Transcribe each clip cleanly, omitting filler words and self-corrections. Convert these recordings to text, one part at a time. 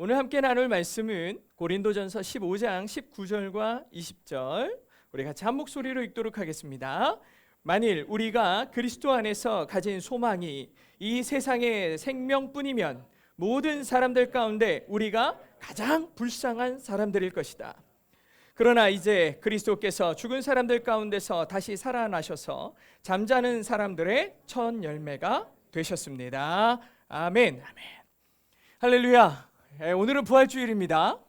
오늘 함께 나눌 말씀은 고린도전서 15장 19절과 20절, 우리 같이 한 목소리로 읽도록 하겠습니다. 만일 우리가 그리스도 안에서 가진 소망이 이 세상의 생명뿐이면 모든 사람들 가운데 우리가 가장 불쌍한 사람들일 것이다. 그러나 이제 그리스도께서 죽은 사람들 가운데서 다시 살아나셔서 잠자는 사람들의 첫 열매가 되셨습니다. 아멘. 할렐루야. 오늘은 부활주일입니다.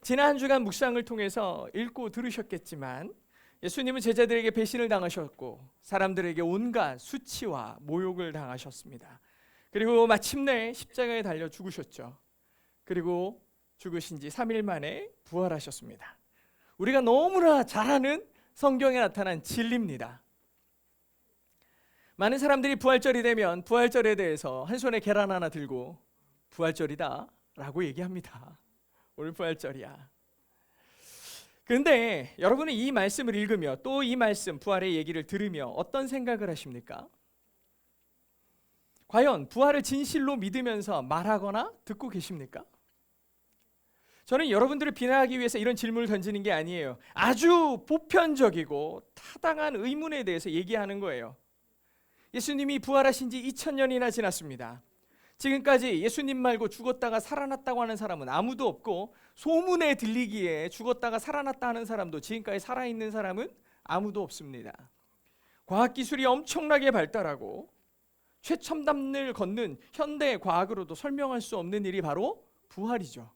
지난 한 주간 묵상을 통해서 읽고 들으셨겠지만 예수님은 제자들에게 배신을 당하셨고 사람들에게 온갖 수치와 모욕을 당하셨습니다. 그리고 마침내 십자가에 달려 죽으셨죠. 그리고 죽으신 지 3일 만에 부활하셨습니다. 우리가 너무나 잘 아는 성경에 나타난 진리입니다. 많은 사람들이 부활절이 되면 부활절에 대해서 한 손에 계란 하나 들고 부활절이다 라고 얘기합니다. 오늘 부활절이야. 그런데 여러분은 이 말씀을 읽으며 또 이 말씀 부활의 얘기를 들으며 어떤 생각을 하십니까? 과연 부활을 진실로 믿으면서 말하거나 듣고 계십니까? 저는 여러분들을 비난하기 위해서 이런 질문을 던지는 게 아니에요. 아주 보편적이고 타당한 의문에 대해서 얘기하는 거예요. 예수님이 부활하신 지 2000년이나 지났습니다. 지금까지 예수님 말고 죽었다가 살아났다고 하는 사람은 아무도 없고, 소문에 들리기에 죽었다가 살아났다 하는 사람도 지금까지 살아있는 사람은 아무도 없습니다. 과학기술이 엄청나게 발달하고 최첨단을 걷는 현대 과학으로도 설명할 수 없는 일이 바로 부활이죠.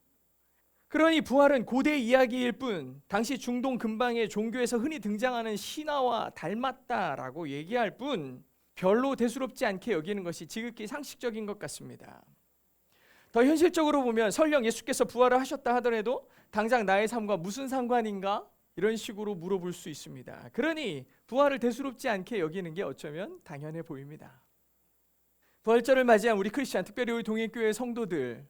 그러니 부활은 고대 이야기일 뿐 당시 중동 근방의 종교에서 흔히 등장하는 신화와 닮았다라고 얘기할 뿐 별로 대수롭지 않게 여기는 것이 지극히 상식적인 것 같습니다. 더 현실적으로 보면 설령 예수께서 부활을 하셨다 하더라도 당장 나의 삶과 무슨 상관인가? 이런 식으로 물어볼 수 있습니다. 그러니 부활을 대수롭지 않게 여기는 게 어쩌면 당연해 보입니다. 부활절을 맞이한 우리 크리스찬, 특별히 우리 동행교회 성도들,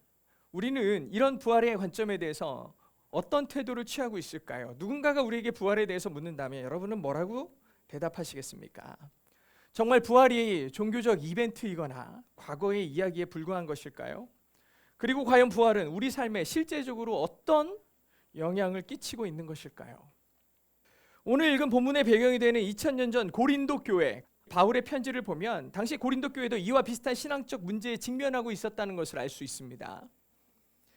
우리는 이런 부활의 관점에 대해서 어떤 태도를 취하고 있을까요? 누군가가 우리에게 부활에 대해서 묻는다면 여러분은 뭐라고 대답하시겠습니까? 정말 부활이 종교적 이벤트이거나 과거의 이야기에 불과한 것일까요? 그리고 과연 부활은 우리 삶에 실제적으로 어떤 영향을 끼치고 있는 것일까요? 오늘 읽은 본문의 배경이 되는 2000년 전 고린도 교회, 바울의 편지를 보면 당시 고린도 교회도 이와 비슷한 신앙적 문제에 직면하고 있었다는 것을 알 수 있습니다.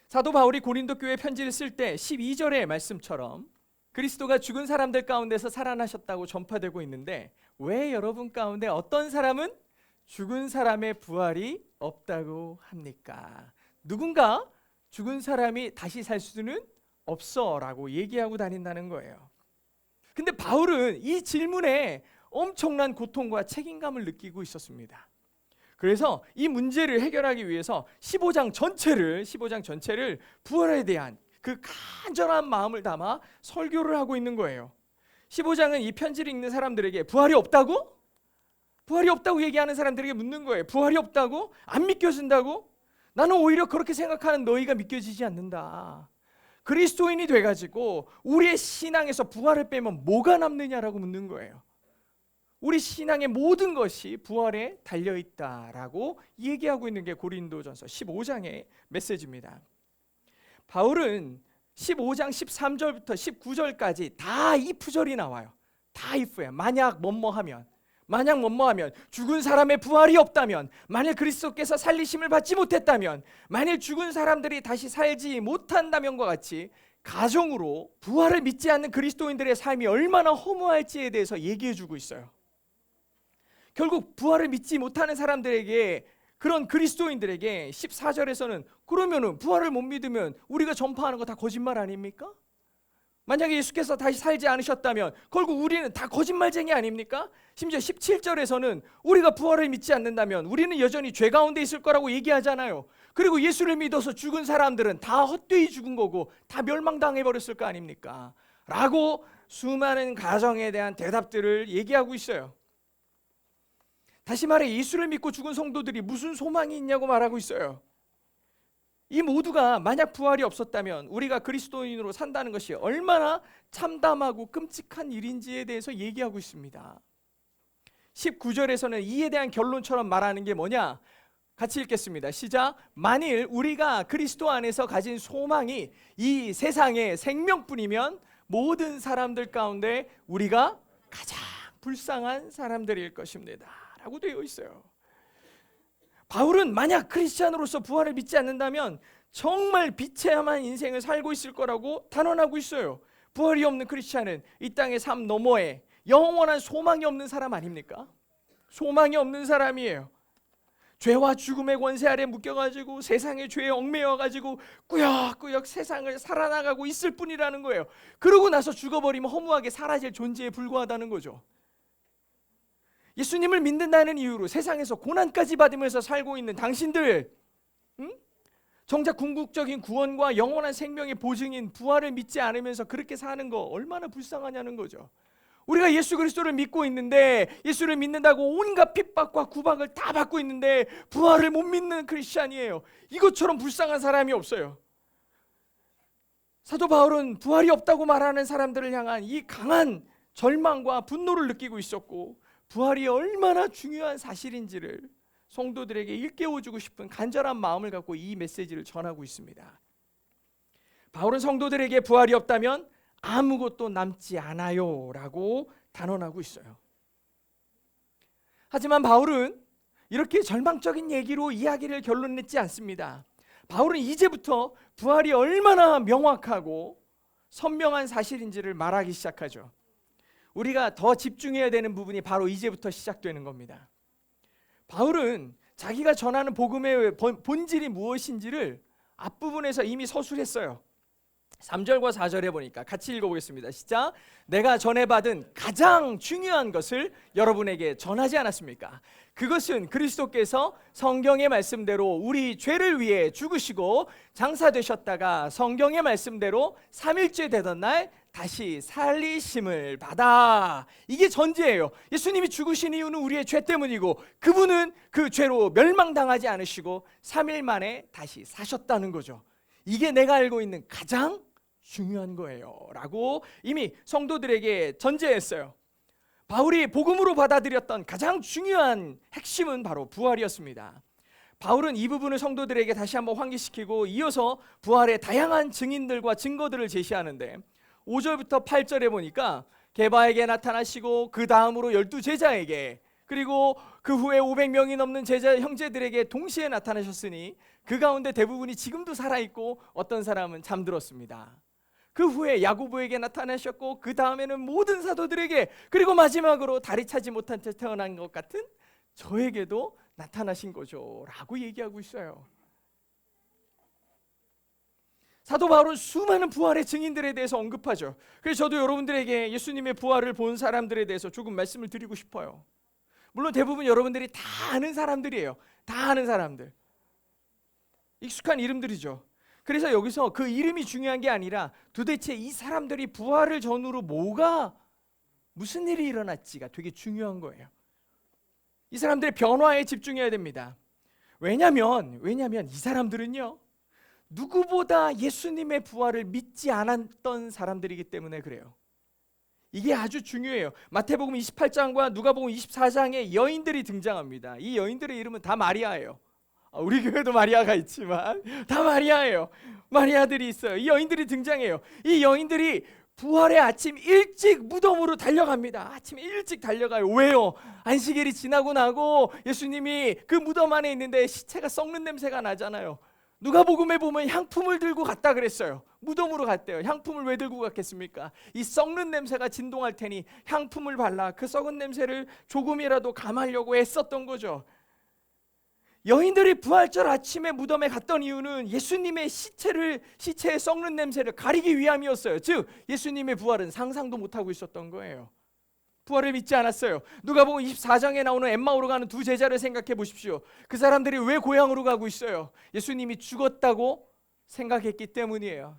사도 바울이 고린도 교회 편지를 쓸 때 12절의 말씀처럼 그리스도가 죽은 사람들 가운데서 살아나셨다고 전파되고 있는데, 왜 여러분 가운데 어떤 사람은 죽은 사람의 부활이 없다고 합니까? 누군가 죽은 사람이 다시 살 수는 없어 라고 얘기하고 다닌다는 거예요. 근데 바울은 이 질문에 엄청난 고통과 책임감을 느끼고 있었습니다. 그래서 이 문제를 해결하기 위해서 15장 전체를 부활에 대한 그 간절한 마음을 담아 설교를 하고 있는 거예요. 15장은 이 편지를 읽는 사람들에게 부활이 없다고? 부활이 없다고 얘기하는 사람들에게 묻는 거예요. 부활이 없다고? 안 믿겨진다고? 나는 오히려 그렇게 생각하는 너희가 믿겨지지 않는다. 그리스도인이 돼가지고 우리의 신앙에서 부활을 빼면 뭐가 남느냐라고 묻는 거예요. 우리 신앙의 모든 것이 부활에 달려있다라고 얘기하고 있는 게 고린도전서 15장의 메시지입니다. 바울은 15장 13절부터 19절까지 다 if절이 나와요. 다 if예요. 만약 뭐뭐하면, 죽은 사람의 부활이 없다면, 만일 그리스도께서 살리심을 받지 못했다면, 만일 죽은 사람들이 다시 살지 못한다면과 같이 가정으로 부활을 믿지 않는 그리스도인들의 삶이 얼마나 허무할지에 대해서 얘기해주고 있어요. 결국 부활을 믿지 못하는 사람들에게, 그런 그리스도인들에게 14절에서는 그러면은 부활을 못 믿으면 우리가 전파하는 거 다 거짓말 아닙니까? 만약에 예수께서 다시 살지 않으셨다면 결국 우리는 다 거짓말쟁이 아닙니까? 심지어 17절에서는 우리가 부활을 믿지 않는다면 우리는 여전히 죄 가운데 있을 거라고 얘기하잖아요. 그리고 예수를 믿어서 죽은 사람들은 다 헛되이 죽은 거고 다 멸망당해버렸을 거 아닙니까? 라고 수많은 가정에 대한 대답들을 얘기하고 있어요. 다시 말해 예수를 믿고 죽은 성도들이 무슨 소망이 있냐고 말하고 있어요. 이 모두가 만약 부활이 없었다면 우리가 그리스도인으로 산다는 것이 얼마나 참담하고 끔찍한 일인지에 대해서 얘기하고 있습니다. 19절에서는 이에 대한 결론처럼 말하는 게 뭐냐? 같이 읽겠습니다. 시작. 만일 우리가 그리스도 안에서 가진 소망이 이 세상의 생명뿐이면 모든 사람들 가운데 우리가 가장 불쌍한 사람들일 것입니다 라고 되어 있어요. 바울은 만약 크리스찬으로서 부활을 믿지 않는다면 정말 비참한 인생을 살고 있을 거라고 단언하고 있어요. 부활이 없는 크리스찬은 이 땅의 삶 너머에 영원한 소망이 없는 사람 아닙니까? 소망이 없는 사람이에요. 죄와 죽음의 권세 아래 묶여가지고 세상의 죄에 얽매여가지고 꾸역꾸역 세상을 살아나가고 있을 뿐이라는 거예요. 그러고 나서 죽어버리면 허무하게 사라질 존재에 불과하다는 거죠. 예수님을 믿는다는 이유로 세상에서 고난까지 받으면서 살고 있는 당신들, 정작 궁극적인 구원과 영원한 생명의 보증인 부활을 믿지 않으면서 그렇게 사는 거 얼마나 불쌍하냐는 거죠. 우리가 예수 그리스도를 믿고 있는데, 예수를 믿는다고 온갖 핍박과 구박을 다 받고 있는데 부활을 못 믿는 크리스찬이에요. 이것처럼 불쌍한 사람이 없어요. 사도 바울은 부활이 없다고 말하는 사람들을 향한 이 강한 절망과 분노를 느끼고 있었고, 부활이 얼마나 중요한 사실인지를 성도들에게 일깨워주고 싶은 간절한 마음을 갖고 이 메시지를 전하고 있습니다. 바울은 성도들에게 부활이 없다면 아무것도 남지 않아요 라고 단언하고 있어요. 하지만 바울은 이렇게 절망적인 얘기로 이야기를 결론내지 않습니다. 바울은 이제부터 부활이 얼마나 명확하고 선명한 사실인지를 말하기 시작하죠. 우리가 더 집중해야 되는 부분이 바로 이제부터 시작되는 겁니다. 바울은 자기가 전하는 복음의 본질이 무엇인지를 앞부분에서 이미 서술했어요. 3절과 4절에 보니까 같이 읽어보겠습니다. 시작. 내가 전해받은 가장 중요한 것을 여러분에게 전하지 않았습니까? 그것은 그리스도께서 성경의 말씀대로 우리 죄를 위해 죽으시고 장사되셨다가 성경의 말씀대로 3일째 되던 날 다시 살리심을 받아. 이게 전제예요. 예수님이 죽으신 이유는 우리의 죄 때문이고, 그분은 그 죄로 멸망당하지 않으시고 3일 만에 다시 사셨다는 거죠. 이게 내가 알고 있는 가장 중요한 거예요 라고 이미 성도들에게 전제했어요. 바울이 복음으로 받아들였던 가장 중요한 핵심은 바로 부활이었습니다. 바울은 이 부분을 성도들에게 다시 한번 환기시키고 이어서 부활의 다양한 증인들과 증거들을 제시하는데, 5절부터 8절에 보니까 게바에게 나타나시고 그 다음으로 12제자에게, 그리고 그 후에 500명이 넘는 제자 형제들에게 동시에 나타나셨으니 그 가운데 대부분이 지금도 살아있고 어떤 사람은 잠들었습니다. 그 후에 야고보에게 나타나셨고 그 다음에는 모든 사도들에게, 그리고 마지막으로 다리 차지 못한 채 태어난 것 같은 저에게도 나타나신 거죠 라고 얘기하고 있어요. 사도 바울은 수많은 부활의 증인들에 대해서 언급하죠. 그래서 저도 여러분들에게 예수님의 부활을 본 사람들에 대해서 조금 말씀을 드리고 싶어요. 물론 대부분 여러분들이 다 아는 사람들이에요. 다 아는 사람들, 익숙한 이름들이죠. 그래서 여기서 그 이름이 중요한 게 아니라 도대체 이 사람들이 부활을 전후로 무슨 일이 일어났지가 되게 중요한 거예요. 이 사람들의 변화에 집중해야 됩니다. 왜냐하면 이 사람들은요, 누구보다 예수님의 부활을 믿지 않았던 사람들이기 때문에 그래요. 이게 아주 중요해요. 마태복음 28장과 누가복음 24장에 여인들이 등장합니다. 이 여인들의 이름은 다 마리아예요. 우리 교회도 마리아가 있지만 다 마리아예요. 마리아들이 있어요. 이 여인들이 등장해요. 이 여인들이 부활의 아침 일찍 무덤으로 달려갑니다. 아침 일찍 달려가요. 왜요? 안식일이 지나고 나고 예수님이 그 무덤 안에 있는데 시체가 썩는 냄새가 나잖아요. 누가복음에 보면 향품을 들고 갔다 그랬어요. 무덤으로 갔대요. 향품을 왜 들고 갔겠습니까? 이 썩는 냄새가 진동할 테니 향품을 발라 그 썩은 냄새를 조금이라도 감하려고 애썼던 거죠. 여인들이 부활절 아침에 무덤에 갔던 이유는 예수님의 시체의 썩는 냄새를 가리기 위함이었어요. 즉 예수님의 부활은 상상도 못하고 있었던 거예요. 부활을 믿지 않았어요. 누가복음 24장에 나오는 엠마오로 가는 두 제자를 생각해 보십시오. 그 사람들이 왜 고향으로 가고 있어요? 예수님이 죽었다고 생각했기 때문이에요.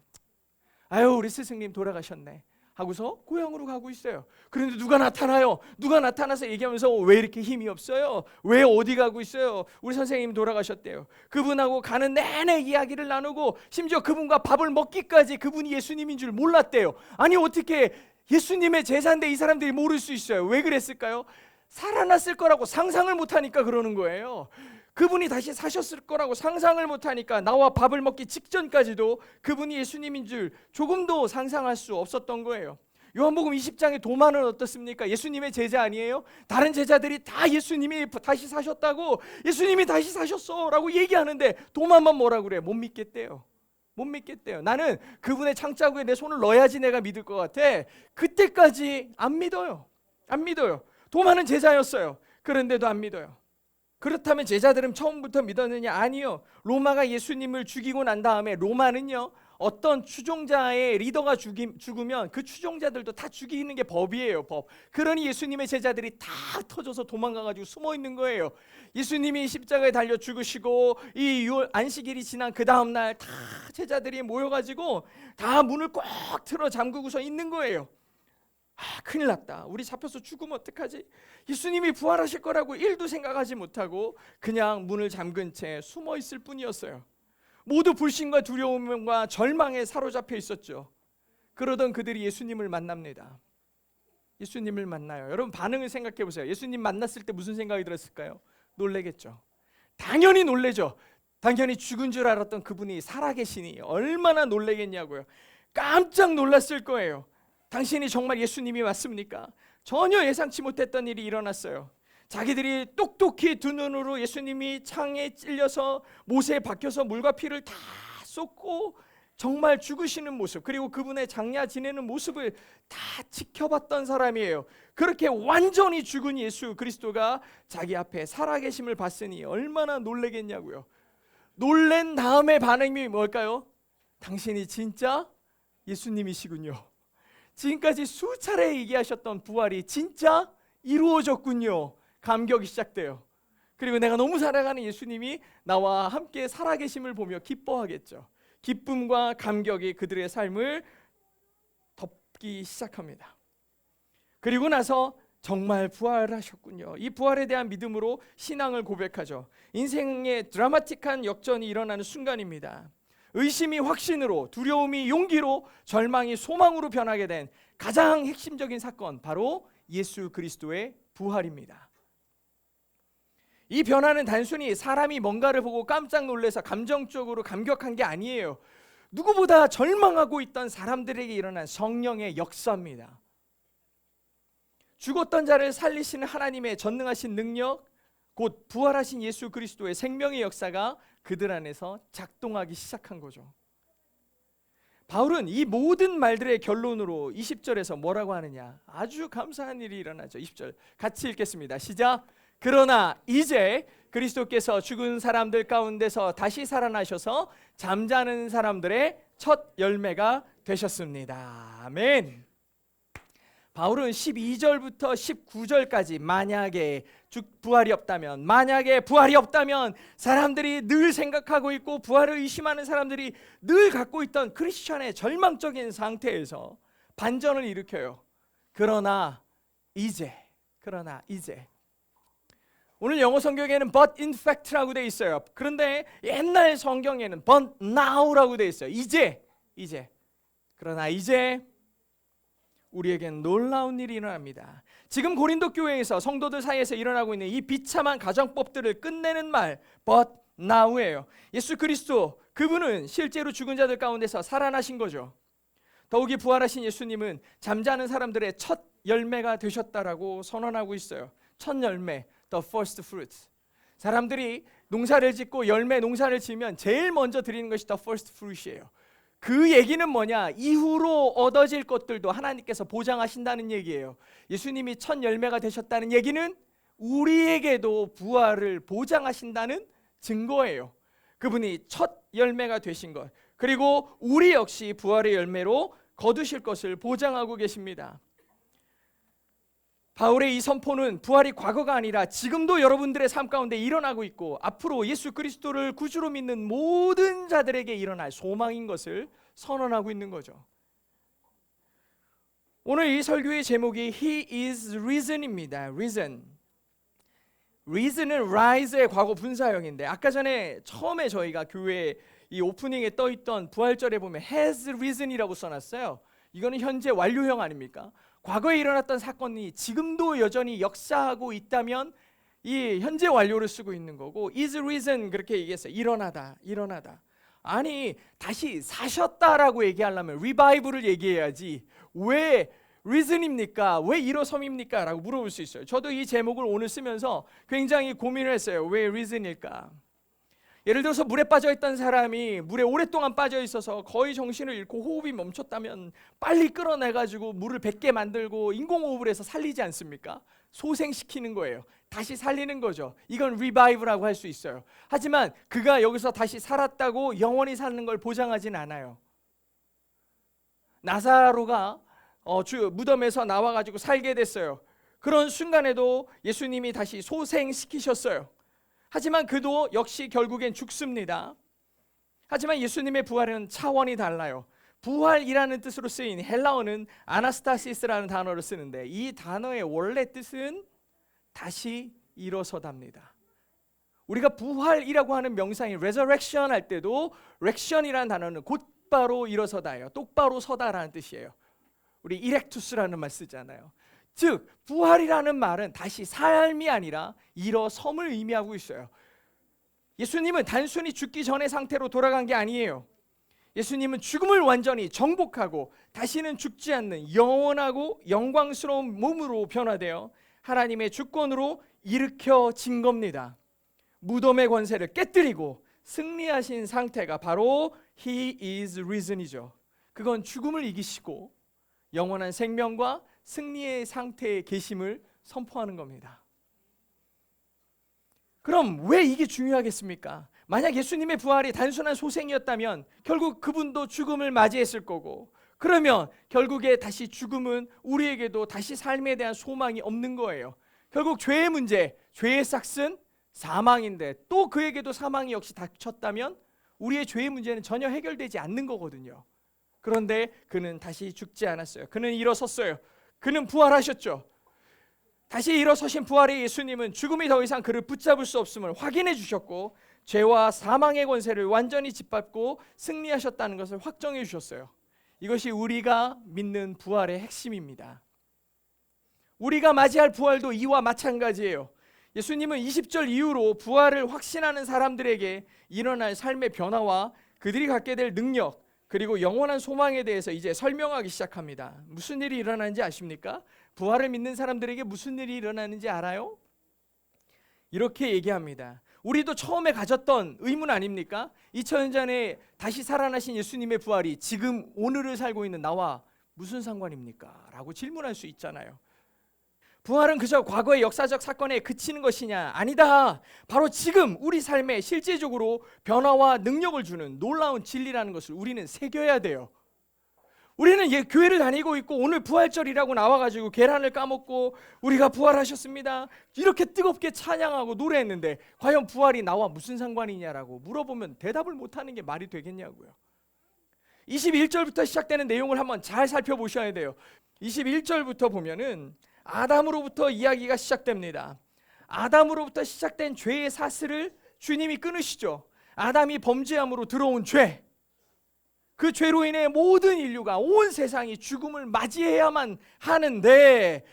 아유, 우리 스승님 돌아가셨네 하고서 고향으로 가고 있어요. 그런데 누가 나타나요? 누가 나타나서 얘기하면서 왜 이렇게 힘이 없어요? 왜 어디 가고 있어요? 우리 선생님이 돌아가셨대요. 그분하고 가는 내내 이야기를 나누고 심지어 그분과 밥을 먹기까지 그분이 예수님인 줄 몰랐대요. 아니 어떻게 예수님의 제자인데 이 사람들이 모를 수 있어요? 왜 그랬을까요? 살아났을 거라고 상상을 못하니까 그러는 거예요. 그분이 다시 사셨을 거라고 상상을 못하니까 나와 밥을 먹기 직전까지도 그분이 예수님인 줄 조금도 상상할 수 없었던 거예요. 요한복음 20장의 도마는 어떻습니까? 예수님의 제자 아니에요? 다른 제자들이 다 예수님이 다시 사셨다고, 예수님이 다시 사셨어 라고 얘기하는데 도마만 뭐라고 그래? 못 믿겠대요. 못 믿겠대요. 나는 그분의 창자국에 내 손을 넣어야지 내가 믿을 것 같아. 그때까지 안 믿어요. 안 믿어요. 도마는 제자였어요. 그런데도 안 믿어요. 그렇다면 제자들은 처음부터 믿었느냐? 아니요. 로마가 예수님을 죽이고 난 다음에 로마는요, 어떤 추종자의 리더가 죽으면 그 추종자들도 다 죽이는 게 법이에요, 법. 그러니 예수님의 제자들이 다 터져서 도망가가지고 숨어 있는 거예요. 예수님이 십자가에 달려 죽으시고 이 안식일이 지난 그 다음날 다 제자들이 모여가지고 다 문을 꼭 틀어 잠그고서 있는 거예요. 큰일 났다. 우리 잡혀서 죽으면 어떡하지? 예수님이 부활하실 거라고 1도 생각하지 못하고 그냥 문을 잠근 채 숨어 있을 뿐이었어요. 모두 불신과 두려움과 절망에 사로잡혀 있었죠. 그러던 그들이 예수님을 만납니다. 예수님을 만나요. 여러분 반응을 생각해 보세요. 예수님 만났을 때 무슨 생각이 들었을까요? 놀래겠죠. 당연히 놀래죠. 당연히 죽은 줄 알았던 그분이 살아계시니 얼마나 놀래겠냐고요. 깜짝 놀랐을 거예요. 당신이 정말 예수님이 맞습니까? 전혀 예상치 못했던 일이 일어났어요. 자기들이 똑똑히 두 눈으로 예수님이 창에 찔려서 못에 박혀서 물과 피를 다 쏟고 정말 죽으시는 모습, 그리고 그분의 장야 지내는 모습을 다 지켜봤던 사람이에요. 그렇게 완전히 죽은 예수 그리스도가 자기 앞에 살아계심을 봤으니 얼마나 놀라겠냐고요. 놀란 다음에 반응이 뭘까요? 당신이 진짜 예수님이시군요. 지금까지 수차례 얘기하셨던 부활이 진짜 이루어졌군요. 감격이 시작돼요. 그리고 내가 너무 사랑하는 예수님이 나와 함께 살아계심을 보며 기뻐하겠죠. 기쁨과 감격이 그들의 삶을 덮기 시작합니다. 그리고 나서 정말 부활하셨군요. 이 부활에 대한 믿음으로 신앙을 고백하죠. 인생의 드라마틱한 역전이 일어나는 순간입니다. 의심이 확신으로, 두려움이 용기로, 절망이 소망으로 변하게 된 가장 핵심적인 사건, 바로 예수 그리스도의 부활입니다. 이 변화는 단순히 사람이 뭔가를 보고 깜짝 놀라서 감정적으로 감격한 게 아니에요. 누구보다 절망하고 있던 사람들에게 일어난 성령의 역사입니다. 죽었던 자를 살리시는 하나님의 전능하신 능력, 곧 부활하신 예수 그리스도의 생명의 역사가 그들 안에서 작동하기 시작한 거죠. 바울은 이 모든 말들의 결론으로 20절에서 뭐라고 하느냐? 아주 감사한 일이 일어나죠. 20절 같이 읽겠습니다. 시작. 그러나 이제 그리스도께서 죽은 사람들 가운데서 다시 살아나셔서 잠자는 사람들의 첫 열매가 되셨습니다. 아멘. 바울은 12절부터 19절까지 만약에 부활이 없다면 사람들이 늘 생각하고 있고 부활을 의심하는 사람들이 늘 갖고 있던 크리스천의 절망적인 상태에서 반전을 일으켜요. 그러나 이제 오늘 영어 성경에는 but in fact라고 돼 있어요. 그런데 옛날 성경에는 but now라고 돼 있어요. 이제 그러나 이제 우리에겐 놀라운 일이 일어납니다. 지금 고린도 교회에서 성도들 사이에서 일어나고 있는 이 비참한 가정법들을 끝내는 말 but now예요. 예수 그리스도, 그분은 실제로 죽은 자들 가운데서 살아나신 거죠. 더욱이 부활하신 예수님은 잠자는 사람들의 첫 열매가 되셨다라고 선언하고 있어요. 첫 열매, the first fruits. 사람들이 농사를 짓고 열매 농사를 지으면 제일 먼저 드리는 것이 the first fruit이에요. 그 얘기는 뭐냐? 이후로 얻어질 것들도 하나님께서 보장하신다는 얘기예요. 예수님이 첫 열매가 되셨다는 얘기는 우리에게도 부활을 보장하신다는 증거예요. 그분이 첫 열매가 되신 것, 그리고 우리 역시 부활의 열매로 거두실 것을 보장하고 계십니다. 바울의 이 선포는 부활이 과거가 아니라 지금도 여러분들의 삶 가운데 일어나고 있고 앞으로 예수 그리스도를 구주로 믿는 모든 자들에게 일어날 소망인 것을 선언하고 있는 거죠. 오늘 이 설교의 제목이 He is Risen입니다. Risen은 rise의 과거 분사형인데 아까 전에 처음에 저희가 교회 이 오프닝에 떠있던 부활절에 보면 has risen이라고 써놨어요. 이거는 현재 완료형 아닙니까? 과거에 일어났던 사건이 지금도 여전히 역사하고 있다면 이 현재 완료를 쓰고 있는 거고 is risen 그렇게 얘기했어요. 일어나다, 일어나다. 아니 다시 사셨다라고 얘기하려면 revival을 얘기해야지 왜 reason입니까? 왜 일어섬입니까? 라고 물어볼 수 있어요. 저도 이 제목을 오늘 쓰면서 굉장히 고민을 했어요. 왜 reason일까? 예를 들어서 물에 빠져 있던 사람이 물에 오랫동안 빠져 있어서 거의 정신을 잃고 호흡이 멈췄다면 빨리 끌어내가지고 물을 뱉게 만들고 인공호흡을 해서 살리지 않습니까? 소생시키는 거예요. 다시 살리는 거죠. 이건 리바이브라고 할 수 있어요. 하지만 그가 여기서 다시 살았다고 영원히 사는 걸 보장하진 않아요. 나사로가 무덤에서 나와가지고 살게 됐어요. 그런 순간에도 예수님이 다시 소생시키셨어요. 하지만 그도 역시 결국엔 죽습니다. 하지만 예수님의 부활은 차원이 달라요. 부활이라는 뜻으로 쓰인 헬라어는 아나스타시스라는 단어를 쓰는데 이 단어의 원래 뜻은 다시 일어서답니다. 우리가 부활이라고 하는 명상이 resurrection 할 때도 rection이라는 단어는 곧바로 일어서다예요. 똑바로 서다라는 뜻이에요. 우리 이렉투스라는 말 쓰잖아요. 즉 부활이라는 말은 다시 삶이 아니라 일어섬을 의미하고 있어요. 예수님은 단순히 죽기 전의 상태로 돌아간 게 아니에요. 예수님은 죽음을 완전히 정복하고 다시는 죽지 않는 영원하고 영광스러운 몸으로 변화되어 하나님의 주권으로 일으켜진 겁니다. 무덤의 권세를 깨뜨리고 승리하신 상태가 바로 He is risen이죠. 그건 죽음을 이기시고 영원한 생명과 승리의 상태에 계심을 선포하는 겁니다. 그럼 왜 이게 중요하겠습니까? 만약 예수님의 부활이 단순한 소생이었다면 결국 그분도 죽음을 맞이했을 거고, 그러면 결국에 다시 죽음은 우리에게도 다시 삶에 대한 소망이 없는 거예요. 결국 죄의 문제, 죄의 삭은 사망인데 또 그에게도 사망이 역시 닥쳤다면 우리의 죄의 문제는 전혀 해결되지 않는 거거든요. 그런데 그는 다시 죽지 않았어요. 그는 일어섰어요. 그는 부활하셨죠. 다시 일어서신 부활의 예수님은 죽음이 더 이상 그를 붙잡을 수 없음을 확인해 주셨고 죄와 사망의 권세를 완전히 짓밟고 승리하셨다는 것을 확정해 주셨어요. 이것이 우리가 믿는 부활의 핵심입니다. 우리가 맞이할 부활도 이와 마찬가지예요. 예수님은 20절 이후로 부활을 확신하는 사람들에게 일어날 삶의 변화와 그들이 갖게 될 능력 그리고 영원한 소망에 대해서 이제 설명하기 시작합니다. 무슨 일이 일어나는지 아십니까? 부활을 믿는 사람들에게 무슨 일이 일어나는지 알아요? 이렇게 얘기합니다. 우리도 처음에 가졌던 의문 아닙니까? 2000년 전에 다시 살아나신 예수님의 부활이 지금 오늘을 살고 있는 나와 무슨 상관입니까? 라고 질문할 수 있잖아요. 부활은 그저 과거의 역사적 사건에 그치는 것이냐? 아니다. 바로 지금 우리 삶에 실제적으로 변화와 능력을 주는 놀라운 진리라는 것을 우리는 새겨야 돼요. 우리는 교회를 다니고 있고 오늘 부활절이라고 나와가지고 계란을 까먹고 우리가 부활하셨습니다 이렇게 뜨겁게 찬양하고 노래했는데 과연 부활이 나와 무슨 상관이냐라고 물어보면 대답을 못하는 게 말이 되겠냐고요. 21절부터 시작되는 내용을 한번 잘 살펴보셔야 돼요. 21절부터 보면은 아담으로부터 이야기가 시작됩니다. 아담으로부터 시작된 죄의 사슬을 주님이 끊으시죠. 아담이 범죄함으로 들어온 죄, 그 죄로 인해 모든 인류가 온 세상이 죽음을 맞이해야만 하는데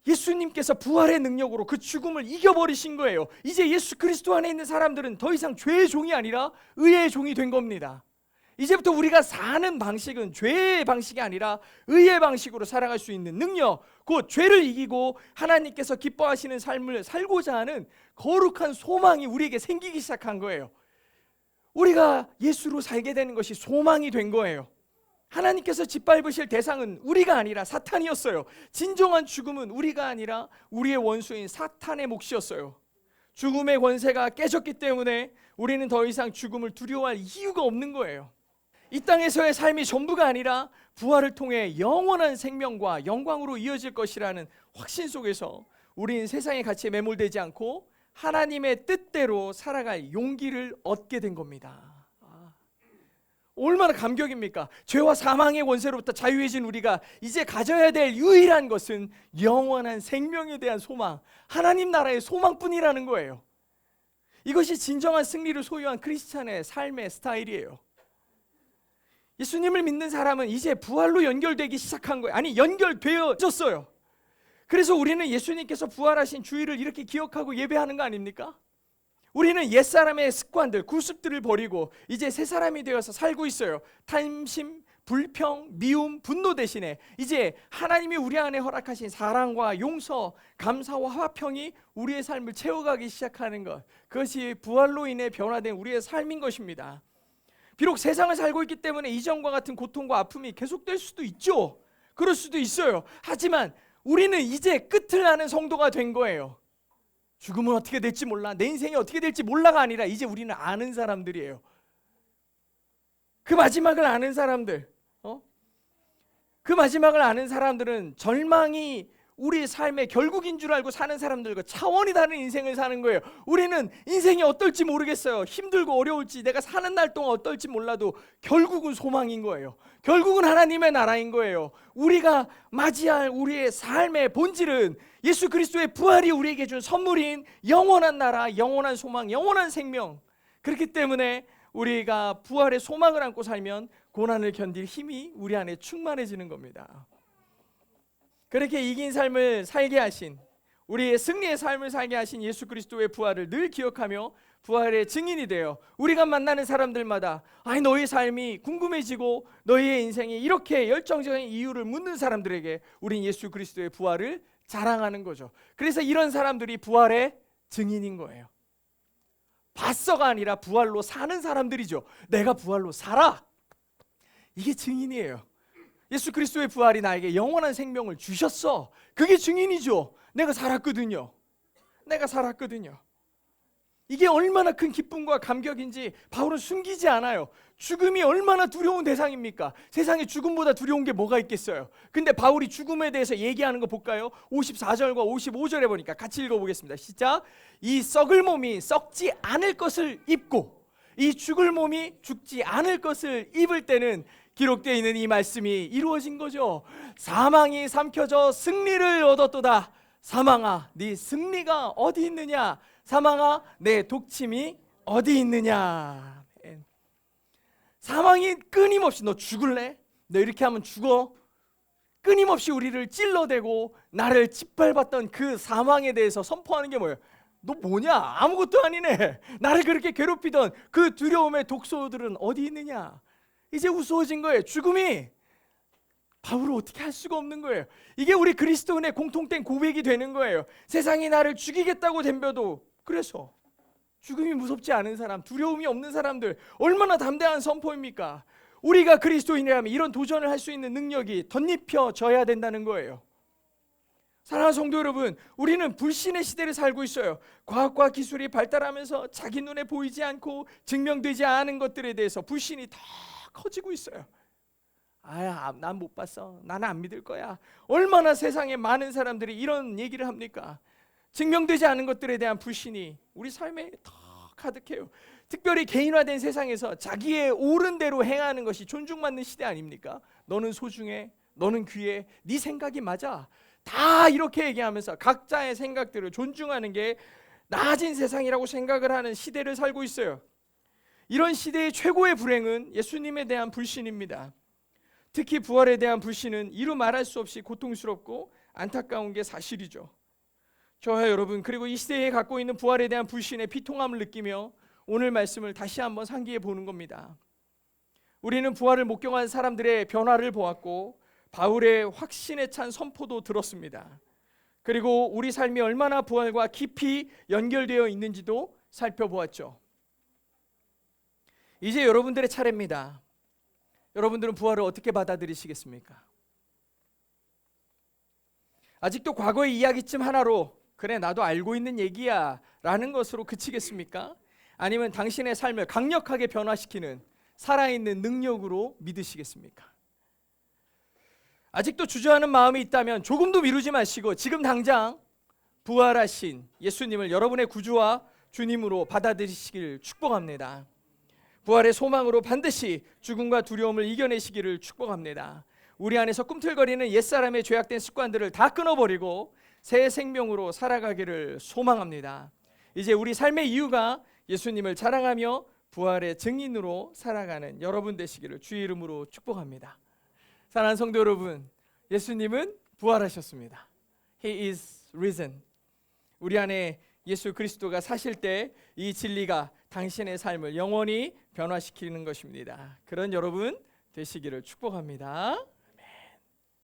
예수님께서 부활의 능력으로 그 죽음을 이겨버리신 거예요. 이제 예수 그리스도 안에 있는 사람들은 더 이상 죄의 종이 아니라 의의 종이 된 겁니다. 이제부터 우리가 사는 방식은 죄의 방식이 아니라 의의 방식으로 살아갈 수 있는 능력, 곧 죄를 이기고 하나님께서 기뻐하시는 삶을 살고자 하는 거룩한 소망이 우리에게 생기기 시작한 거예요. 우리가 예수로 살게 되는 것이 소망이 된 거예요. 하나님께서 짓밟으실 대상은 우리가 아니라 사탄이었어요. 진정한 죽음은 우리가 아니라 우리의 원수인 사탄의 몫이었어요. 죽음의 권세가 깨졌기 때문에 우리는 더 이상 죽음을 두려워할 이유가 없는 거예요. 이 땅에서의 삶이 전부가 아니라 부활을 통해 영원한 생명과 영광으로 이어질 것이라는 확신 속에서 우리는 세상의 가치에 매몰되지 않고 하나님의 뜻대로 살아갈 용기를 얻게 된 겁니다. 얼마나 감격입니까? 죄와 사망의 권세로부터 자유해진 우리가 이제 가져야 될 유일한 것은 영원한 생명에 대한 소망, 하나님 나라의 소망뿐이라는 거예요. 이것이 진정한 승리를 소유한 크리스찬의 삶의 스타일이에요. 예수님을 믿는 사람은 이제 부활로 연결되기 시작한 거예요. 아니, 연결되어졌어요. 그래서 우리는 예수님께서 부활하신 주일을 이렇게 기억하고 예배하는 거 아닙니까? 우리는 옛사람의 습관들, 구습들을 버리고 이제 새 사람이 되어서 살고 있어요. 탐심, 불평, 미움, 분노 대신에 이제 하나님이 우리 안에 허락하신 사랑과 용서, 감사와 화평이 우리의 삶을 채워가기 시작하는 것, 그것이 부활로 인해 변화된 우리의 삶인 것입니다. 비록 세상을 살고 있기 때문에 이전과 같은 고통과 아픔이 계속될 수도 있죠. 그럴 수도 있어요. 하지만 우리는 이제 끝을 아는 성도가 된 거예요. 죽음은 어떻게 될지 몰라, 내 인생이 어떻게 될지 몰라가 아니라 이제 우리는 아는 사람들이에요. 그 마지막을 아는 사람들, 그 마지막을 아는 사람들은 절망이 우리 삶의 결국인 줄 알고 사는 사람들과 차원이 다른 인생을 사는 거예요. 우리는 인생이 어떨지 모르겠어요. 힘들고 어려울지, 내가 사는 날 동안 어떨지 몰라도 결국은 소망인 거예요. 결국은 하나님의 나라인 거예요. 우리가 맞이할 우리의 삶의 본질은 예수 그리스도의 부활이 우리에게 준 선물인 영원한 나라, 영원한 소망, 영원한 생명. 그렇기 때문에 우리가 부활의 소망을 안고 살면 고난을 견딜 힘이 우리 안에 충만해지는 겁니다. 그렇게 이긴 삶을 살게 하신, 우리의 승리의 삶을 살게 하신 예수 그리스도의 부활을 늘 기억하며 부활의 증인이 되어 우리가 만나는 사람들마다 너의 삶이 궁금해지고 너희의 인생이 이렇게 열정적인 이유를 묻는 사람들에게 우린 예수 그리스도의 부활을 자랑하는 거죠. 그래서 이런 사람들이 부활의 증인인 거예요. 봤어가 아니라 부활로 사는 사람들이죠. 내가 부활로 살아, 이게 증인이에요. 예수 그리스도의 부활이 나에게 영원한 생명을 주셨어, 그게 증인이죠. 내가 살았거든요. 이게 얼마나 큰 기쁨과 감격인지 바울은 숨기지 않아요. 죽음이 얼마나 두려운 대상입니까? 세상에 죽음보다 두려운 게 뭐가 있겠어요? 근데 바울이 죽음에 대해서 얘기하는 거 볼까요? 54절과 55절에 보니까 같이 읽어보겠습니다. 시작. 이 썩을 몸이 썩지 않을 것을 입고 이 죽을 몸이 죽지 않을 것을 입을 때는 기록되어 있는 이 말씀이 이루어진 거죠. 사망이 삼켜져 승리를 얻었도다. 사망아, 네 승리가 어디 있느냐? 사망아, 내 독침이 어디 있느냐? 사망이 끊임없이, 너 죽을래? 너 이렇게 하면 죽어? 끊임없이 우리를 찔러대고 나를 짓밟았던 그 사망에 대해서 선포하는 게 뭐예요? 너 뭐냐? 아무것도 아니네. 나를 그렇게 괴롭히던 그 두려움의 독소들은 어디 있느냐? 이제 우스워진 거예요. 죽음이 바울을 어떻게 할 수가 없는 거예요. 이게 우리 그리스도인의 공통된 고백이 되는 거예요. 세상이 나를 죽이겠다고 덤벼도, 그래서 죽음이 무섭지 않은 사람, 두려움이 없는 사람들, 얼마나 담대한 선포입니까? 우리가 그리스도인이라면 이런 도전을 할 수 있는 능력이 덧입혀져야 된다는 거예요. 사랑하는 성도 여러분, 우리는 불신의 시대를 살고 있어요. 과학과 기술이 발달하면서 자기 눈에 보이지 않고 증명되지 않은 것들에 대해서 불신이 더 커지고 있어요. 난 못 봤어, 나는 안 믿을 거야. 얼마나 세상에 많은 사람들이 이런 얘기를 합니까? 증명되지 않은 것들에 대한 불신이 우리 삶에 더 가득해요. 특별히 개인화된 세상에서 자기의 옳은 대로 행하는 것이 존중받는 시대 아닙니까? 너는 소중해, 너는 귀해, 네 생각이 맞아, 다 이렇게 얘기하면서 각자의 생각들을 존중하는 게 나아진 세상이라고 생각을 하는 시대를 살고 있어요. 이런 시대의 최고의 불행은 예수님에 대한 불신입니다. 특히 부활에 대한 불신은 이루 말할 수 없이 고통스럽고 안타까운 게 사실이죠. 저와 여러분, 그리고 이 시대에 갖고 있는 부활에 대한 불신의 비통함을 느끼며 오늘 말씀을 다시 한번 상기해 보는 겁니다. 우리는 부활을 목격한 사람들의 변화를 보았고 바울의 확신에 찬 선포도 들었습니다. 그리고 우리 삶이 얼마나 부활과 깊이 연결되어 있는지도 살펴보았죠. 이제 여러분들의 차례입니다. 여러분들은 부활을 어떻게 받아들이시겠습니까? 아직도 과거의 이야기쯤 하나로 그래 나도 알고 있는 얘기야 라는 것으로 그치겠습니까? 아니면 당신의 삶을 강력하게 변화시키는 살아있는 능력으로 믿으시겠습니까? 아직도 주저하는 마음이 있다면 조금도 미루지 마시고 지금 당장 부활하신 예수님을 여러분의 구주와 주님으로 받아들이시길 축복합니다. 부활의 소망으로 반드시 죽음과 두려움을 이겨내시기를 축복합니다. 우리 안에서 꿈틀거리는 옛사람의 죄악된 습관들을 다 끊어버리고 새 생명으로 살아가기를 소망합니다. 이제 우리 삶의 이유가 예수님을 자랑하며 부활의 증인으로 살아가는 여러분 되시기를 주의 이름으로 축복합니다. 사랑하는 성도 여러분, 예수님은 부활하셨습니다. He is risen. 우리 안에 예수 그리스도가 사실 때 이 진리가 당신의 삶을 영원히 변화시키는 것입니다. 그런 여러분 되시기를 축복합니다.